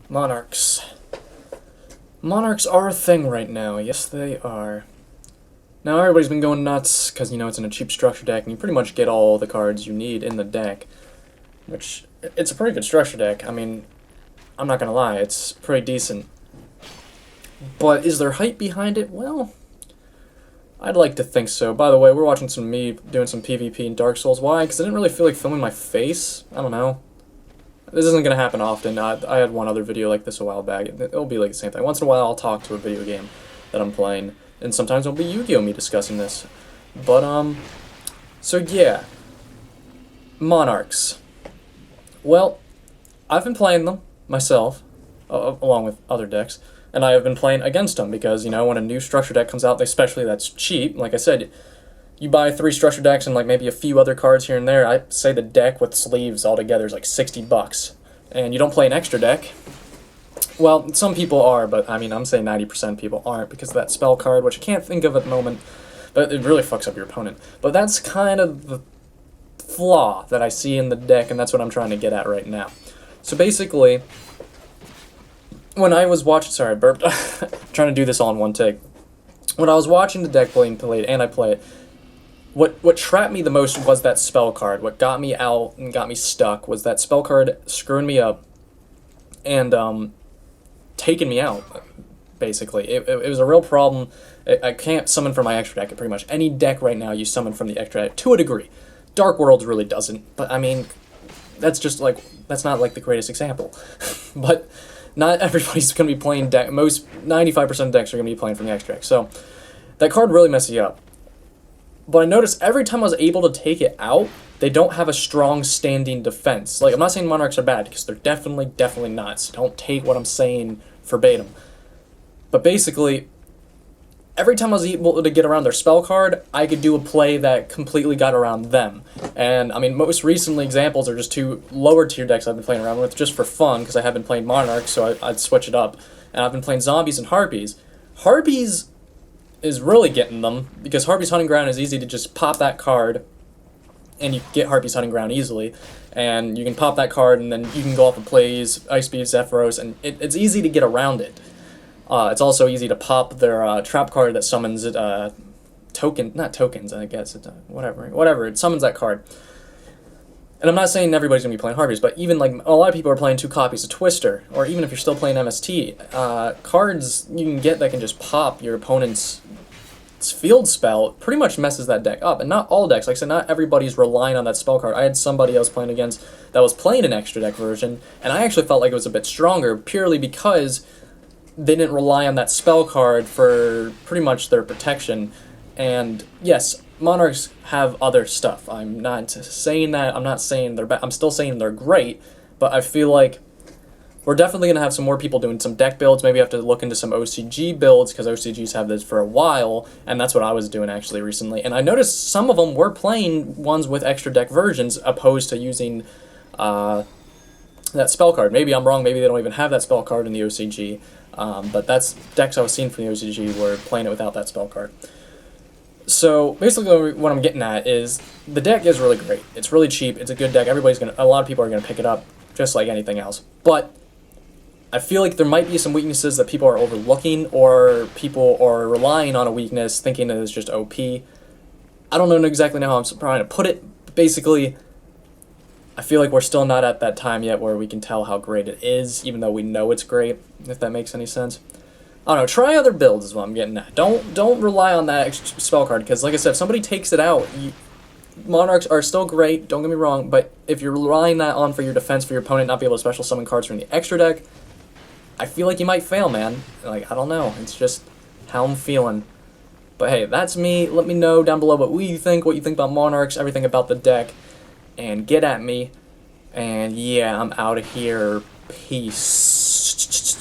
Monarchs. Monarchs are a thing right now. Yes, they are. Now, everybody's been going nuts because, it's in a cheap structure deck, and you pretty much get all the cards you need in the deck. Which, it's a pretty good structure deck. I mean, I'm not gonna lie, it's pretty decent. But is there hype behind it? Well, I'd like to think so. By the way, we're watching me doing some PvP in Dark Souls. Why? Because I didn't really feel like filming my face. I don't know. This isn't going to happen often. I had one other video like this a while back. It'll be like the same thing. Once in a while, I'll talk to a video game that I'm playing, and sometimes it'll be Yu-Gi-Oh! Me discussing this. But, so yeah. Monarchs. Well, I've been playing them myself, along with other decks, and I have been playing against them because, when a new structure deck comes out, especially that's cheap, like I said, you buy 3 structure decks and like maybe a few other cards here and there. I say the deck with sleeves altogether is like $60, and you don't play an extra deck. Well, some people are, but I mean, I'm saying 90% of people aren't because of that spell card, which I can't think of at the moment, but it really fucks up your opponent. But that's kind of the flaw that I see in the deck, and that's what I'm trying to get at right now. So basically, when I was watching, sorry, I burped, trying to do this all in one take. When I was watching the deck played, and I play it, what trapped me the most was that spell card. What got me out and got me stuck was that spell card screwing me up and taking me out, basically. It was a real problem. I can't summon from my extra deck. Pretty much any deck right now you summon from the extra deck, to a degree. Dark Worlds really doesn't, but I mean, that's not like the greatest example. But not everybody's going to be playing deck. Most 95% of decks are going to be playing from the extra deck. So that card really messes you up. But I noticed every time I was able to take it out, they don't have a strong standing defense. Like, I'm not saying Monarchs are bad, because they're definitely not. So don't take what I'm saying verbatim. But basically, every time I was able to get around their spell card, I could do a play that completely got around them. And, I mean, most recently examples are just 2 lower tier decks I've been playing around with just for fun, because I have been playing Monarchs, so I'd switch it up. And I've been playing Zombies and Harpies. Harpies is really getting them, because Harpy's Hunting Ground is easy to just pop that card, and you get Harpy's Hunting Ground easily, and you can pop that card, and then you can go off and play Ice Beast, Zephyros, and it's easy to get around it. It's also easy to pop their trap card that summons not tokens, I guess, whatever, it summons that card. And I'm not saying everybody's going to be playing Harpies, but even like a lot of people are playing 2 copies of Twister, or even if you're still playing MST, cards you can get that can just pop your opponent's field spell pretty much messes that deck up. And not all decks, like I said, not everybody's relying on that spell card. I had somebody I was playing against that was playing an extra deck version, and I actually felt like it was a bit stronger purely because they didn't rely on that spell card for pretty much their protection. And yes, Monarchs have other stuff. I'm not saying that. I'm not saying they're bad. I'm still saying they're great, but I feel like we're definitely going to have some more people doing some deck builds. Maybe have to look into some OCG builds, because OCGs have this for a while, and that's what I was doing actually recently. And I noticed some of them were playing ones with extra deck versions opposed to using that spell card. Maybe I'm wrong. Maybe they don't even have that spell card in the OCG. But that's decks I was seeing from the OCG were playing it without that spell card. So basically what I'm getting at is the deck is really great. It's really cheap. It's a good deck. A lot of people are going to pick it up just like anything else. But I feel like there might be some weaknesses that people are overlooking, or people are relying on a weakness thinking that it's just OP. I don't know exactly how I'm trying to put it. But basically, I feel like we're still not at that time yet where we can tell how great it is, even though we know it's great, if that makes any sense. I don't know, try other builds is what I'm getting at. Don't rely on that extra spell card, because like I said, if somebody takes it out, Monarchs are still great, don't get me wrong, but if you're relying that on for your defense, for your opponent not be able to special summon cards from the extra deck, I feel like you might fail, man. Like, I don't know, it's just how I'm feeling. But hey, that's me. Let me know down below what you think about Monarchs, everything about the deck, and get at me. And yeah, I'm out of here. Peace.